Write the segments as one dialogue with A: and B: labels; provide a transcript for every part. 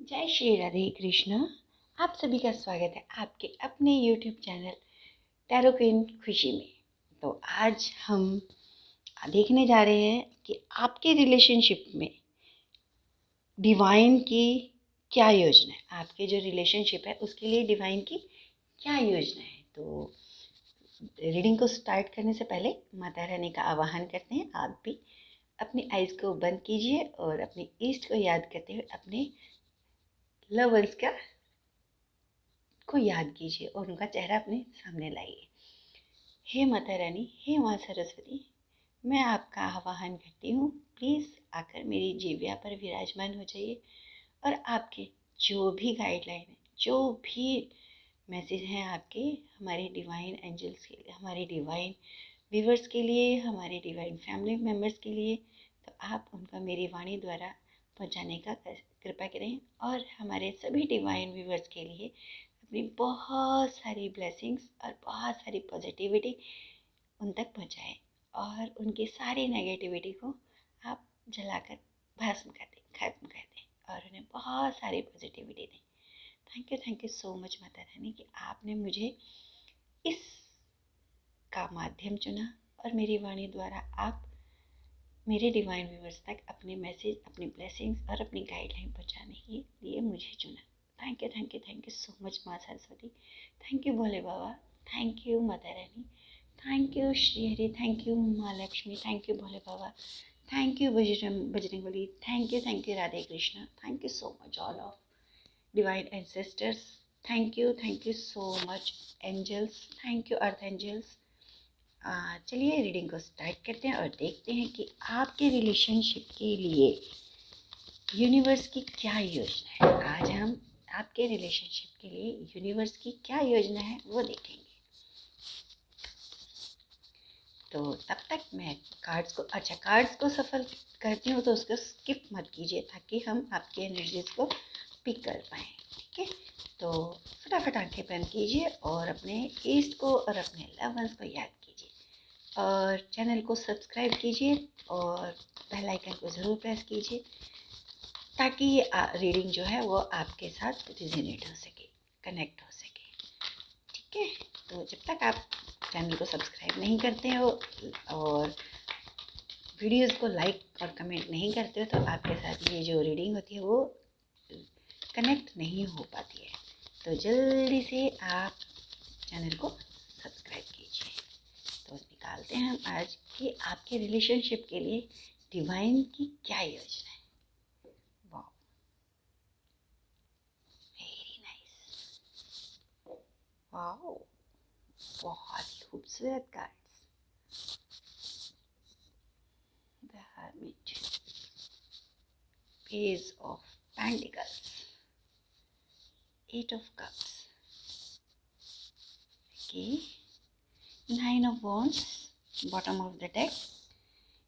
A: जय श्री राधे कृष्णा। आप सभी का स्वागत है आपके अपने YouTube चैनल टैरो क्वीन खुशी में। तो आज हम देखने जा रहे हैं कि आपके रिलेशनशिप में डिवाइन की क्या योजना है। आपके जो रिलेशनशिप है उसके लिए डिवाइन की क्या योजना है। तो रीडिंग को स्टार्ट करने से पहले माता रानी का आवाहन करते हैं। आप भी अपनी आइज़ को बंद कीजिए और अपने ईस्ट को याद करते हुए अपने लवर्स को याद कीजिए और उनका चेहरा अपने सामने लाइए। हे माता रानी, हे माँ सरस्वती, मैं आपका आवाहन करती हूँ। प्लीज़ आकर मेरी जीविया पर विराजमान हो जाइए और आपके जो भी गाइडलाइन है, जो भी मैसेज हैं आपके हमारे डिवाइन एंजल्स के लिए, हमारे डिवाइन व्यूवर्स के लिए, हमारे डिवाइन फैमिली मेम्बर्स के लिए, तो आप उनका मेरी वाणी द्वारा पहुँचाने का कृपा करें और हमारे सभी डिवाइन व्यूवर्स के लिए अपनी बहुत सारी ब्लेसिंग्स और बहुत सारी पॉजिटिविटी उन तक पहुँचाएँ और उनकी सारी नेगेटिविटी को आप जलाकर भस्म कर दें, खत्म कर दें और उन्हें बहुत सारी पॉजिटिविटी दें। Thank you so much Mata Rani कि आपने मुझे इस का माध्यम चुना और मेरी वाणी द्वारा आप मेरे डिवाइन व्यूवर्स तक अपने मैसेज, अपनी ब्लेसिंग्स और अपनी गाइडलाइन पहुँचाने के लिए मुझे चुना। थैंक यू सो मच माँ Saraswati. Thank you Bhole Baba. Thank you Mata Rani. Thank you Shri Hari. Thank you माँ Lakshmi. Thank you Bhole Baba. Thank you Bajrangbali. Thank you Radhe Krishna. Thank you so much all of divine ancestors. Thank you so much angels. Thank you earth angels. चलिए reading को start करते हैं और देखते हैं कि आपके रिलेशनशिप के लिए यूनिवर्स की क्या योजना है। आज हम आपके रिलेशनशिप के लिए यूनिवर्स की क्या योजना है वो देखेंगे। तो तब तक मैं कार्ड्स को सफल करती हूँ, तो उसको स्किप मत कीजिए ताकि हम आपकी एनर्जीज को पिक कर पाएँ। ठीक है, तो फटाफट आंखें बंद कीजिए और अपने ईस्ट को और अपने लव वंस को याद कीजिए और चैनल को सब्सक्राइब कीजिए और बेल आइकन को ज़रूर प्रेस कीजिए ताकि ये रीडिंग जो है वो आपके साथ रिजोनेट हो सके, कनेक्ट हो सके। ठीक है, तो जब तक आप चैनल को सब्सक्राइब नहीं करते हो और वीडियोस को लाइक और कमेंट नहीं करते हो तो आपके साथ ये जो रीडिंग होती है वो कनेक्ट नहीं हो पाती है। तो जल्दी से आप चैनल को सब्सक्राइब कीजिए। तो निकालते हैं हम आज कि आपके रिलेशनशिप के लिए डिवाइन की क्या योजना है। वाह, वेरी नाइस। वाह, बहुत ही खूबसूरत cards. The hermit, page of pentacles, eight of cups, okay, nine of wands, bottom of the deck,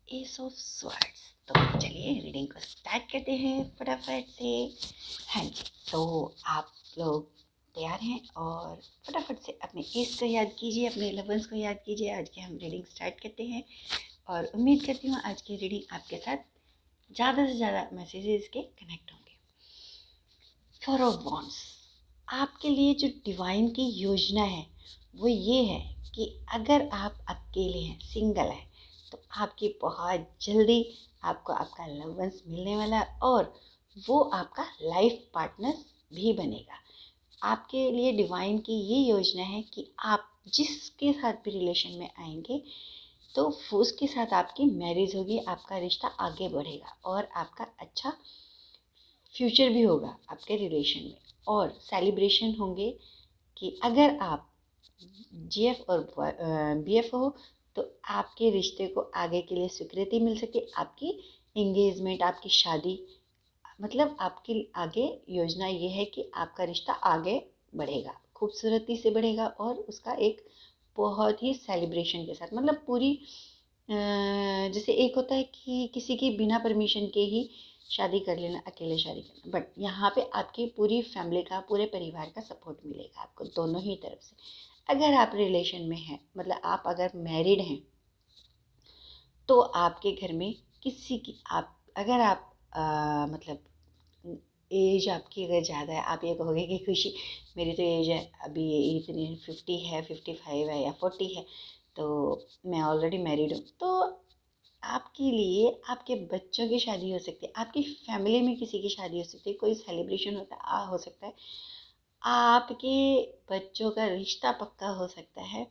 A: ace of swords. तो चलिए रीडिंग को स्टार्ट करते हैं फटाफट से। हाँ जी, तो आप लोग तैयार हैं और फटाफट से अपने ईस्ट को याद कीजिए, अपने लवंस को याद कीजिए। आज की हम रीडिंग स्टार्ट करते हैं और उम्मीद करती हूँ आज की रीडिंग आपके साथ ज़्यादा से ज़्यादा मैसेजेस के कनेक्ट होंगे। फोर ऑफ वॉन्ड्स, आपके लिए जो डिवाइन की योजना है वो ये है कि अगर आप अकेले हैं, सिंगल हैं, तो आपकी बहुत जल्दी आपको आपका लव वंस मिलने वाला है और वो आपका लाइफ पार्टनर भी बनेगा। आपके लिए डिवाइन की ये योजना है कि आप जिसके साथ भी रिलेशन में आएंगे तो उसके साथ आपकी मैरिज होगी, आपका रिश्ता आगे बढ़ेगा और आपका अच्छा फ्यूचर भी होगा आपके रिलेशन में। और सेलिब्रेशन होंगे कि अगर आप जीएफ और बीएफ हो तो आपके रिश्ते को आगे के लिए स्वीकृति मिल सके, आपकी एंगेजमेंट, आपकी शादी, मतलब आपकी आगे योजना ये है कि आपका रिश्ता आगे बढ़ेगा, खूबसूरती से बढ़ेगा और उसका एक बहुत ही सेलिब्रेशन के साथ, मतलब पूरी जैसे एक होता है कि किसी की बिना परमिशन के ही शादी कर लेना, अकेले शादी करना, बट यहाँ पे आपकी पूरी फैमिली का, पूरे परिवार का सपोर्ट मिलेगा आपको दोनों ही तरफ से। अगर आप रिलेशन में हैं, मतलब आप अगर मैरिड हैं तो आपके घर में किसी की, आप अगर आप मतलब एज आपकी अगर ज़्यादा है, आप ये कहोगे कि खुशी मेरी तो एज है अभी इतनी 50 है, 55 है या 40 है, तो मैं ऑलरेडी मैरिड हूँ, तो आपके लिए आपके बच्चों की शादी हो सकती है, आपकी फैमिली में किसी की शादी हो सकती है, कोई सेलिब्रेशन हो सकता है, आपके बच्चों का रिश्ता पक्का हो सकता है,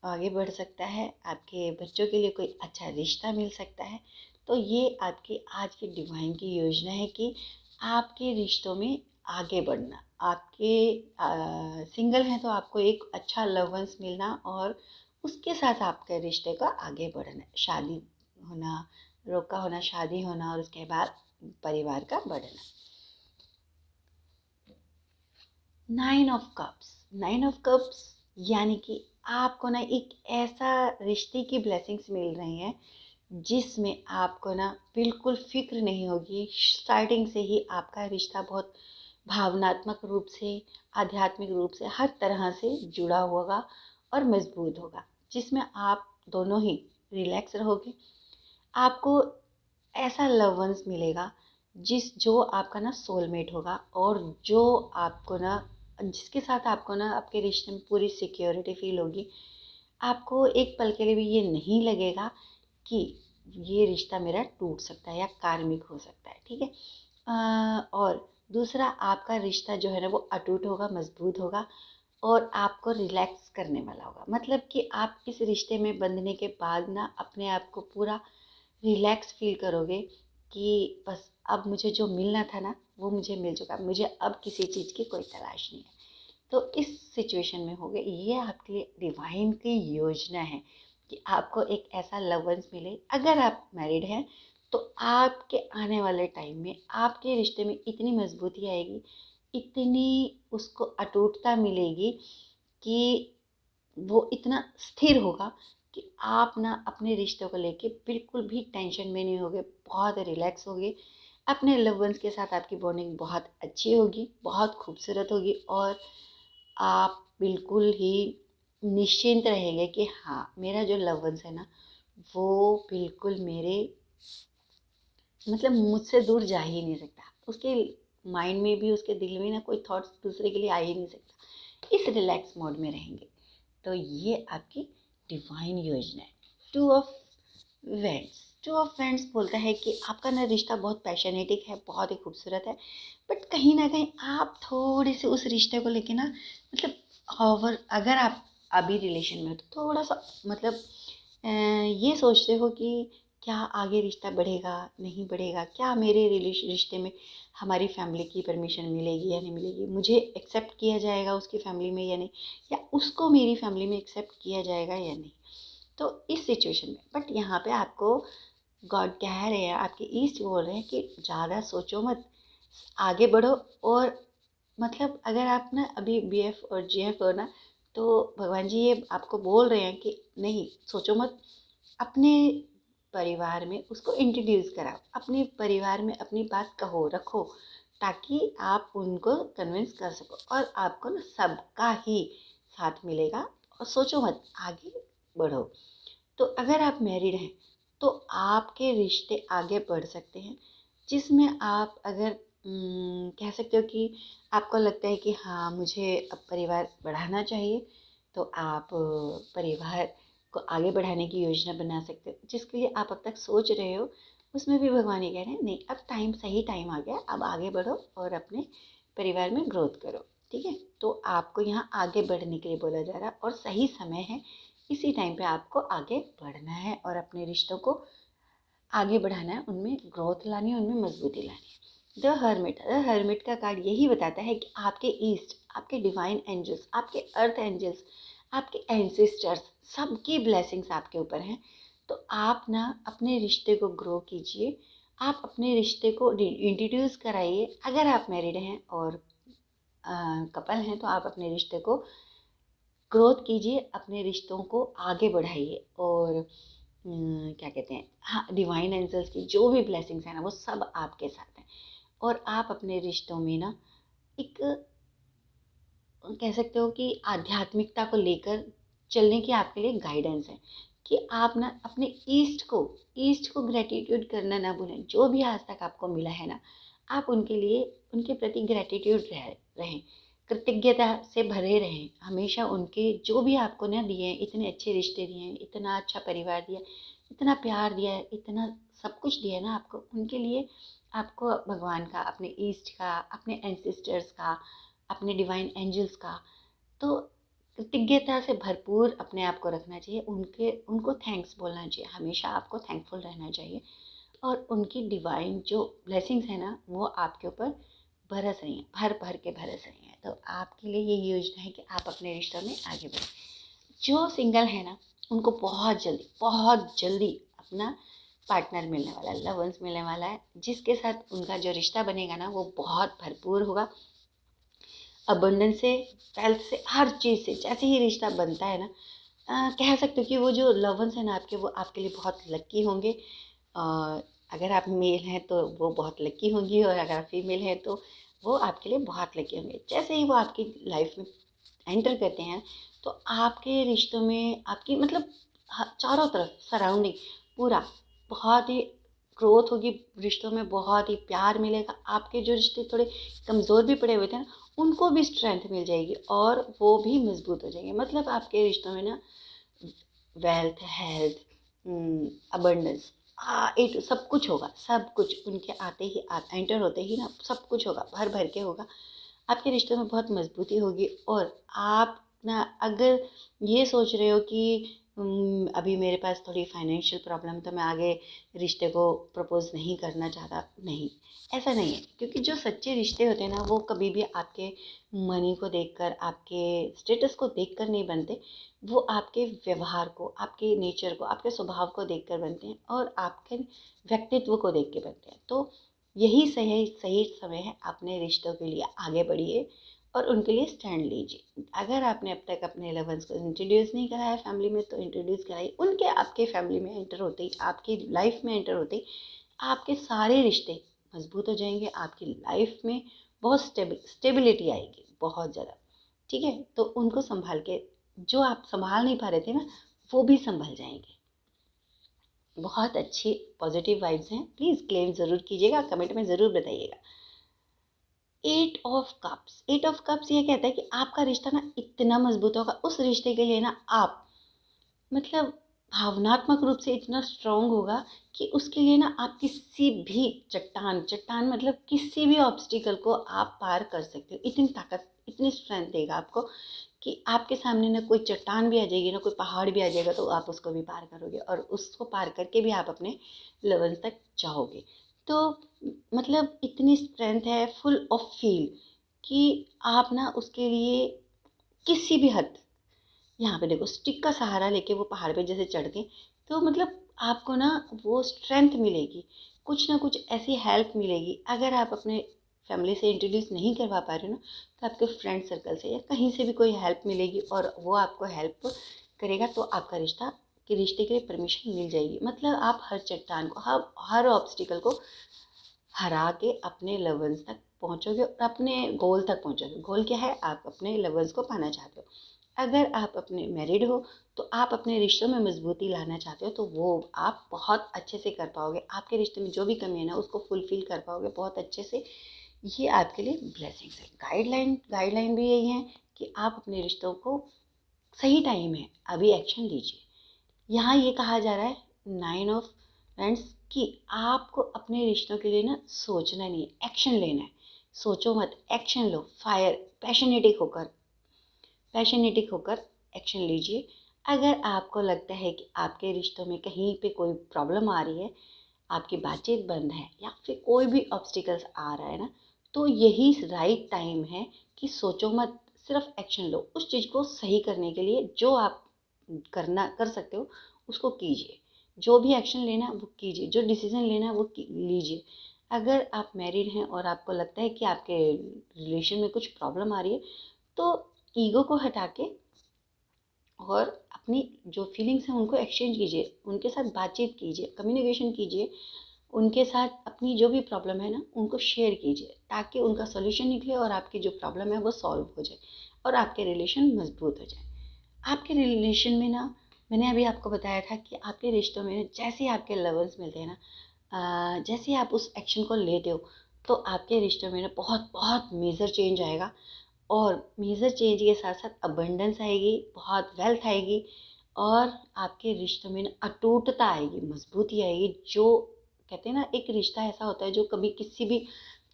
A: आगे बढ़ सकता है, आपके बच्चों के लिए कोई अच्छा रिश्ता मिल सकता है। तो ये आपकी आज की डिवाइन की योजना है कि आपके रिश्तों में आगे बढ़ना, आपके सिंगल हैं तो आपको एक अच्छा लव वंस मिलना और उसके साथ आपके रिश्ते का आगे बढ़ना, शादी होना, रोका होना, शादी होना और उसके बाद परिवार का बढ़ना। 9 ऑफ कप्स यानी कि आपको ना एक ऐसा रिश्ते की ब्लेसिंग्स मिल रही हैं जिसमें आपको ना बिल्कुल फिक्र नहीं होगी, स्टार्टिंग से ही आपका रिश्ता बहुत भावनात्मक रूप से, आध्यात्मिक रूप से हर तरह से जुड़ा होगा और मजबूत होगा, जिसमें आप दोनों ही रिलैक्स रहोगे। आपको ऐसा लव वंस मिलेगा जो आपका ना सोलमेट होगा और जो आपको ना जिसके साथ आपको ना आपके रिश्ते में पूरी सिक्योरिटी फील होगी। आपको एक पल के लिए भी ये नहीं लगेगा कि ये रिश्ता मेरा टूट सकता है या कार्मिक हो सकता है, ठीक है। और दूसरा, आपका रिश्ता जो है ना वो अटूट होगा, मजबूत होगा और आपको रिलैक्स करने वाला होगा। मतलब कि आप इस रिश्ते में बंधने के बाद ना अपने आप को पूरा रिलैक्स फील करोगे कि बस अब मुझे जो मिलना था ना वो मुझे मिल चुका, मुझे अब किसी चीज़ की कोई तलाश नहीं है। तो इस सिचुएशन में हो गए, ये आपके लिए डिवाइन की योजना है कि आपको एक ऐसा लव वंस मिले। अगर आप मैरिड हैं तो आपके आने वाले टाइम में आपके रिश्ते में इतनी मजबूती आएगी, इतनी उसको अटूटता मिलेगी कि वो इतना स्थिर होगा कि आप ना अपने रिश्तों को लेके बिल्कुल भी टेंशन में नहीं होगे, बहुत रिलैक्स होगे। अपने लव वंस के साथ आपकी बॉन्डिंग बहुत अच्छी होगी, बहुत खूबसूरत होगी और आप बिल्कुल ही निश्चिंत रहेंगे कि हाँ, मेरा जो लव वंस है ना वो बिल्कुल मेरे मतलब मुझसे दूर जा ही नहीं सकता। उसके माइंड में भी, उसके दिल में ना कोई थॉट्स दूसरे के लिए आ ही नहीं सकता। इस रिलैक्स मोड में रहेंगे। तो ये आपकी डिवाइन योजना है। 2 ऑफ वैंड्स बोलता है कि आपका ना रिश्ता बहुत पैशनेटिक है, बहुत ही खूबसूरत है, बट कहीं ना कहीं आप थोड़े से उस रिश्ते को लेके ना मतलब और अगर आप अभी रिलेशन में हो तो थोड़ा सा मतलब ये सोचते हो कि क्या आगे रिश्ता बढ़ेगा, नहीं बढ़ेगा, क्या मेरे रिश्ते में हमारी फैमिली की परमिशन मिलेगी या नहीं मिलेगी, मुझे एक्सेप्ट किया जाएगा उसकी फैमिली में या नहीं, या उसको मेरी फैमिली में एक्सेप्ट किया जाएगा या नहीं। तो इस सिचुएशन में बट यहाँ पे आपको गॉड कह रहे हैं, आपके ईस्ट बोल रहे हैं कि ज़्यादा सोचो मत, आगे बढ़ो। और मतलब अगर आप ना अभी बीएफ और जीएफ हो ना, तो भगवान जी ये आपको बोल रहे हैं कि नहीं सोचो मत, अपने परिवार में उसको इंट्रोड्यूस कराओ, अपने परिवार में अपनी बात कहो, रखो, ताकि आप उनको कन्विंस कर सको और आपको ना सबका ही साथ मिलेगा। और सोचो मत, आगे बढ़ो। तो अगर आप मैरिड हैं तो आपके रिश्ते आगे बढ़ सकते हैं, जिसमें आप अगर कह सकते हो कि आपको लगता है कि हाँ मुझे अब परिवार बढ़ाना चाहिए, तो आप परिवार को आगे बढ़ाने की योजना बना सकते हो, जिसके लिए आप अब तक सोच रहे हो। उसमें भी भगवान ये कह रहे हैं नहीं, अब सही टाइम आ गया, अब आगे बढ़ो और अपने परिवार में ग्रोथ करो, ठीक है। तो आपको यहाँ आगे बढ़ने के लिए बोला जा रहा है और सही समय है, इसी टाइम पे आपको आगे बढ़ना है और अपने रिश्तों को आगे बढ़ाना है, उनमें ग्रोथ लानी है, उनमें मजबूती लानी है। द हर्मिट का कार्ड यही बताता है कि आपके ईस्ट, आपके डिवाइन एंजल्स, आपके अर्थ एंजल्स, आपके एंसेस्टर्स, सबकी ब्लेसिंग्स आपके ऊपर हैं। तो आप ना अपने रिश्ते को ग्रो कीजिए, आप अपने रिश्ते को इंट्रोड्यूस कराइए। अगर आप मैरिड हैं और कपल हैं तो आप अपने रिश्ते को ग्रोथ कीजिए, अपने रिश्तों को आगे बढ़ाइए और क्या कहते हैं, हाँ, डिवाइन एंजल्स की जो भी ब्लेसिंग्स हैं ना वो सब आपके साथ हैं। और आप अपने रिश्तों में ना एक कह सकते हो कि आध्यात्मिकता को लेकर चलने की आपके लिए गाइडेंस है कि आप ना अपने ईस्ट को ग्रेटिट्यूड करना ना भूलें, जो भी आज तक आपको मिला है ना आप उनके लिए उनके प्रति ग्रैटिट्यूड रहें, कृतज्ञता से भरे रहें। हमेशा उनके जो भी आपको ना दिए हैं, इतने अच्छे रिश्ते दिए हैं, इतना अच्छा परिवार दिया, इतना प्यार दिया है, इतना सब कुछ दिया है ना आपको, उनके लिए आपको भगवान का, अपने ईस्ट का, अपने एंसेस्टर्स का, अपने डिवाइन एंजल्स का, तो कृतज्ञता से भरपूर अपने आप को रखना चाहिए। उनको थैंक्स बोलना चाहिए, हमेशा आपको थैंकफुल रहना चाहिए। और उनकी डिवाइन जो ब्लेसिंग्स है ना, वो आपके ऊपर बरस रही हैं, भर भर के बरस रही हैं। तो आपके लिए ये योजना है कि आप अपने रिश्तों में आगे बढ़ें। जो सिंगल है ना, उनको बहुत जल्दी अपना पार्टनर मिलने वाला है, लव वंस मिलने वाला है, जिसके साथ उनका जो रिश्ता बनेगा ना, वो बहुत भरपूर होगा, अबंडेंस से, वेल्थ से, हर चीज़ से। जैसे ही रिश्ता बनता है ना, कह सकते हो कि वो जो लव वंस है ना आपके, वो आपके लिए बहुत लकी होंगे। अगर आप मेल हैं तो वो बहुत लकी होंगी, और अगर आप फीमेल हैं तो वो आपके लिए बहुत लकी होंगे। जैसे ही वो आपकी लाइफ में एंटर करते हैं, तो आपके रिश्तों में आपकी मतलब चारों तरफ सराउंडिंग पूरा बहुत ही ग्रोथ होगी, रिश्तों में बहुत ही प्यार मिलेगा। आपके जो रिश्ते थोड़े कमज़ोर भी पड़े हुए थे ना, उनको भी स्ट्रेंथ मिल जाएगी और वो भी मजबूत हो जाएंगे। मतलब आपके रिश्तों में ना वेल्थ, हेल्थ, अबंडेंस, इट सब कुछ होगा, सब कुछ उनके आते ही एंटर होते ही ना सब कुछ होगा, भर भर के होगा। आपके रिश्ते में बहुत मजबूती होगी। और आप ना अगर ये सोच रहे हो कि अभी मेरे पास थोड़ी फाइनेंशियल प्रॉब्लम, तो मैं आगे रिश्ते को प्रपोज नहीं करना चाहता, नहीं, ऐसा नहीं है। क्योंकि जो सच्चे रिश्ते होते हैं ना, वो कभी भी आपके मनी को देखकर, आपके स्टेटस को देखकर नहीं बनते। वो आपके व्यवहार को, आपके नेचर को, आपके स्वभाव को देखकर बनते हैं, और आपके व्यक्तित्व को देख के बनते हैं। तो यही सही सही समय है, अपने रिश्तों के लिए आगे बढ़िए और उनके लिए स्टैंड लीजिए। अगर आपने अब तक अपने लवर्स को इंट्रोड्यूस नहीं कराया फैमिली में, तो इंट्रोड्यूस कराइए। उनके आपके फैमिली में एंटर होते ही, आपकी लाइफ में एंटर होते ही, आपके सारे रिश्ते मजबूत हो जाएंगे। आपकी लाइफ में बहुत स्टेबिलिटी आएगी, बहुत ज़्यादा। ठीक है, तो उनको संभाल के, जो आप संभाल नहीं पा रहे थे ना, वो भी संभल जाएंगे। बहुत अच्छी पॉजिटिव वाइब्स हैं। प्लीज़ क्लेम ज़रूर कीजिएगा, कमेंट में ज़रूर बताइएगा। 8 ऑफ कप्स, 8 ऑफ कप्स ये कहता है कि आपका रिश्ता ना इतना मजबूत होगा, उस रिश्ते के लिए ना आप मतलब भावनात्मक रूप से इतना स्ट्रांग होगा कि उसके लिए ना आप किसी भी चट्टान, चट्टान मतलब किसी भी ऑब्स्टिकल को आप पार कर सकते हो। इतनी ताकत, इतनी स्ट्रेंथ देगा आपको कि आपके सामने ना कोई चट्टान भी आ जाएगी, ना कोई पहाड़ भी आ जाएगा, तो आप उसको भी पार करोगे, और उसको पार करके भी आप अपने लेवल तक जाओगे। तो मतलब इतनी स्ट्रेंथ है, फुल ऑफ फील, कि आप ना उसके लिए किसी भी हद, यहाँ पे देखो स्टिक का सहारा लेके वो पहाड़ पे जैसे चढ़ते, तो मतलब आपको ना वो स्ट्रेंथ मिलेगी, कुछ ना कुछ ऐसी हेल्प मिलेगी। अगर आप अपने फैमिली से इंट्रोड्यूस नहीं करवा पा रहे हो ना, तो आपके फ्रेंड सर्कल से या कहीं से भी कोई हेल्प मिलेगी, और वो आपको हेल्प करेगा, तो आपका रिश्ते के लिए परमिशन मिल जाएगी। मतलब आप हर चट्टान को, हर ऑब्स्टिकल को हरा के अपने लेवल्स तक पहुंचोगे, और अपने गोल तक पहुंचोगे। गोल क्या है? आप अपने लेवल्स को पाना चाहते हो। अगर आप अपने मैरिड हो, तो आप अपने रिश्तों में मजबूती लाना चाहते हो, तो वो आप बहुत अच्छे से कर पाओगे। आपके रिश्ते में जो भी कमी है ना, उसको फुलफिल कर पाओगे बहुत अच्छे से। ये आपके लिए ब्लेसिंग्स है। गाइडलाइन भी यही है कि आप अपने रिश्तों को, सही टाइम है अभी, एक्शन लीजिए। यहाँ ये कहा जा रहा है 9 ऑफ फ्रेंड्स, कि आपको अपने रिश्तों के लिए ना सोचना नहीं है, एक्शन लेना है। सोचो मत, एक्शन लो। फायर, पैशनेटिक होकर एक्शन लीजिए। अगर आपको लगता है कि आपके रिश्तों में कहीं पे कोई प्रॉब्लम आ रही है, आपकी बातचीत बंद है, या फिर कोई भी ऑब्स्टिकल्स आ रहा है ना, तो यही राइट टाइम है कि सोचो मत, सिर्फ एक्शन लो उस चीज़ को सही करने के लिए। जो आप करना कर सकते हो उसको कीजिए, जो भी एक्शन लेना वो कीजिए, जो डिसीजन लेना वो लीजिए। अगर आप मैरिड हैं और आपको लगता है कि आपके रिलेशन में कुछ प्रॉब्लम आ रही है, तो ईगो को हटा के और अपनी जो फीलिंग्स हैं उनको एक्सचेंज कीजिए, उनके साथ बातचीत कीजिए, कम्युनिकेशन कीजिए, उनके साथ अपनी जो भी प्रॉब्लम है ना उनको शेयर कीजिए, ताकि उनका सोल्यूशन निकले और आपकी जो प्रॉब्लम है वो सॉल्व हो जाए, और आपके रिलेशन मजबूत हो जाए। आपके रिलेशन में ना, मैंने अभी आपको बताया था कि आपके रिश्तों में जैसे ही आपके लवर्स मिलते हैं ना, जैसे ही आप उस एक्शन को लेते हो, तो आपके रिश्तों में ना बहुत बहुत मेजर चेंज आएगा। और मेजर चेंज के साथ साथ अबंडेंस आएगी, बहुत वेल्थ आएगी, और आपके रिश्तों में ना अटूटता आएगी, मजबूती आएगी। जो कहते हैं ना, एक रिश्ता ऐसा होता है जो कभी किसी भी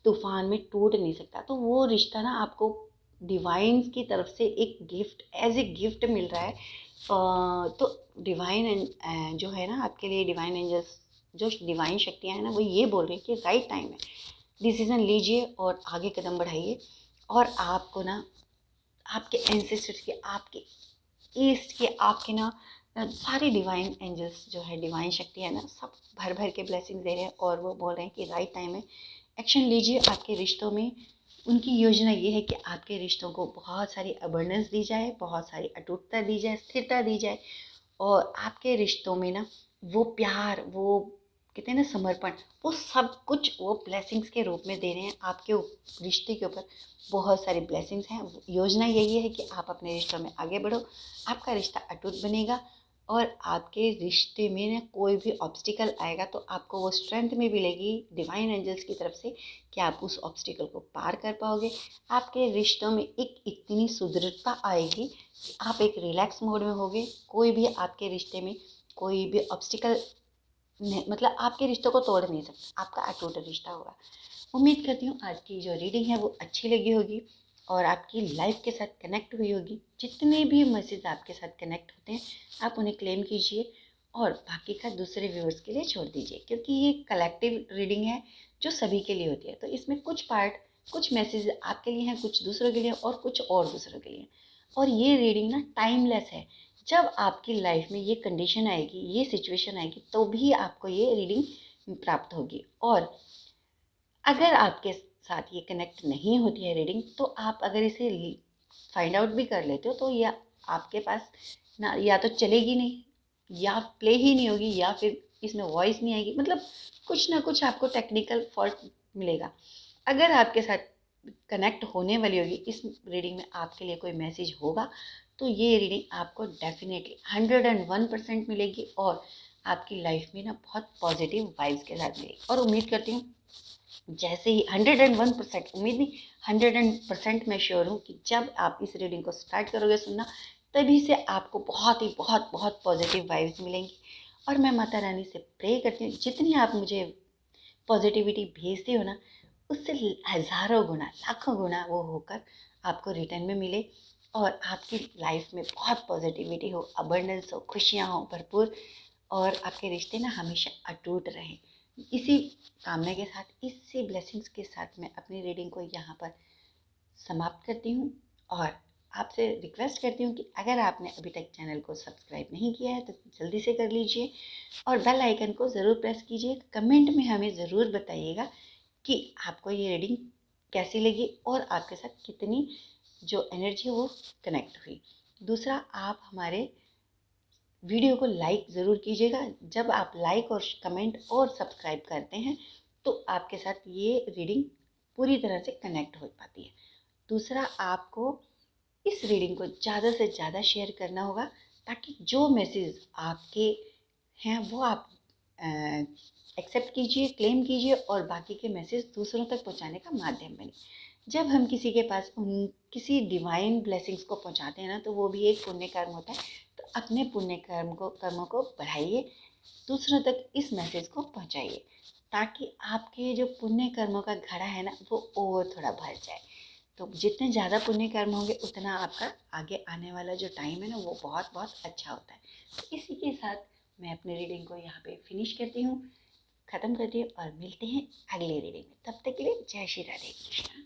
A: तूफान में टूट नहीं सकता। तो वो रिश्ता ना आपको डिवाइन की तरफ से एक गिफ्ट, एज ए गिफ्ट मिल रहा है। तो डिवाइन जो है ना आपके लिए, डिवाइन एंजल्स, जो डिवाइन शक्तियाँ हैं ना, वो ये बोल रही हैं कि राइट टाइम है, डिसीजन लीजिए और आगे कदम बढ़ाइए। और आपको ना आपके एंसेस्टर्स के, आपके ईस्ट के, आपके ना सारे डिवाइन एंजल्स जो है, डिवाइन शक्ति है ना, सब भर भर के ब्लेसिंग दे रहे हैं। और वो बोल रहे हैं कि राइट टाइम है, एक्शन लीजिए आपके रिश्तों में। उनकी योजना ये है कि आपके रिश्तों को बहुत सारी अबंडेंस दी जाए, बहुत सारी अटूटता दी जाए, स्थिरता दी जाए। और आपके रिश्तों में ना वो प्यार, वो कहते हैं ना समर्पण, वो सब कुछ वो ब्लेसिंग्स के रूप में दे रहे हैं आपके रिश्ते के ऊपर। बहुत सारी ब्लेसिंग्स हैं। योजना यही है कि आप अपने रिश्तों में आगे बढ़ो, आपका रिश्ता अटूट बनेगा। और आपके रिश्ते में ना कोई भी ऑब्स्टिकल आएगा तो आपको वो स्ट्रेंथ में मिलेगी डिवाइन एंजल्स की तरफ से कि आप उस ऑब्स्टिकल को पार कर पाओगे। आपके रिश्तों में एक इतनी सुदृढ़ता आएगी कि आप एक रिलैक्स मोड में होगे। कोई भी आपके रिश्ते में कोई भी ऑब्स्टिकल नहीं, मतलब आपके रिश्तों को तोड़ नहीं सकता, आपका अटूट रिश्ता होगा। उम्मीद करती हूँ आज की जो रीडिंग है वो अच्छी लगी होगी और आपकी लाइफ के साथ कनेक्ट हुई होगी। जितने भी मैसेज आपके साथ कनेक्ट होते हैं आप उन्हें क्लेम कीजिए और बाकी का दूसरे व्यूअर्स के लिए छोड़ दीजिए, क्योंकि ये कलेक्टिव रीडिंग है जो सभी के लिए होती है। तो इसमें कुछ पार्ट, कुछ मैसेज आपके लिए हैं, कुछ दूसरों के लिए और कुछ और दूसरों के लिए। और ये रीडिंग ना टाइमलेस है। जब आपकी लाइफ में ये कंडीशन आएगी, ये सिचुएशन आएगी, तो भी आपको ये रीडिंग प्राप्त होगी। और अगर आपके साथ ये कनेक्ट नहीं होती है रीडिंग, तो आप अगर इसे फाइंड आउट भी कर लेते हो तो या आपके पास ना या तो चलेगी नहीं, या प्ले ही नहीं होगी, या फिर इसमें वॉइस नहीं आएगी। मतलब कुछ ना कुछ आपको टेक्निकल फॉल्ट मिलेगा। अगर आपके साथ कनेक्ट होने वाली होगी इस रीडिंग में, आपके लिए कोई मैसेज होगा, तो ये रीडिंग आपको डेफिनेटली 101% मिलेगी और आपकी लाइफ में ना बहुत पॉजिटिव वाइब्स के साथ मिलेगी। और उम्मीद करती हूँ जैसे ही 101%, उम्मीद नहीं, 100% मैं श्योर हूँ कि जब आप इस रीडिंग को स्टार्ट करोगे सुनना, तभी से आपको बहुत ही बहुत बहुत पॉजिटिव वाइब्स मिलेंगी। और मैं माता रानी से प्रे करती हूँ जितनी आप मुझे पॉजिटिविटी भेजते हो ना, उससे हज़ारों गुना, लाखों गुना वो होकर आपको रिटर्न में मिले। और आपकी लाइफ में बहुत पॉजिटिविटी हो, अबंडेंस हो, खुशियाँ हो भरपूर, और आपके रिश्ते ना हमेशा अटूट रहें। इसी कामना के साथ, इसी ब्लेसिंग्स के साथ मैं अपनी रीडिंग को यहाँ पर समाप्त करती हूँ। और आपसे रिक्वेस्ट करती हूँ कि अगर आपने अभी तक चैनल को सब्सक्राइब नहीं किया है तो जल्दी से कर लीजिए और बेल आइकन को ज़रूर प्रेस कीजिए। कमेंट में हमें ज़रूर बताइएगा कि आपको ये रीडिंग कैसी लगी और आपके साथ कितनी जो एनर्जी है वो कनेक्ट हुई। दूसरा, आप हमारे वीडियो को लाइक ज़रूर कीजिएगा। जब आप लाइक और कमेंट और सब्सक्राइब करते हैं तो आपके साथ ये रीडिंग पूरी तरह से कनेक्ट हो पाती है। दूसरा, आपको इस रीडिंग को ज़्यादा से ज़्यादा शेयर करना होगा ताकि जो मैसेज आपके हैं वो आप एक्सेप्ट कीजिए, क्लेम कीजिए और बाकी के मैसेज दूसरों तक पहुंचाने का माध्यम बने। जब हम किसी के पास किसी डिवाइन ब्लेसिंग्स को पहुंचाते हैं ना, तो वो भी एक पुण्य कर्म होता है। तो अपने पुण्य कर्मों को बढ़ाइए, दूसरों तक इस मैसेज को पहुंचाइए ताकि आपके जो पुण्य कर्मों का घड़ा है ना वो और थोड़ा भर जाए। तो जितने ज़्यादा पुण्य कर्म होंगे उतना आपका आगे आने वाला जो टाइम है ना वो बहुत बहुत अच्छा होता है। तो इसी के साथ मैं अपनी रीडिंग को यहाँ पे फिनिश करती हूँ, ख़त्म करती हूँ और मिलते हैं अगले रीडिंग में। तब तक के लिए जय श्री राधे कृष्णा।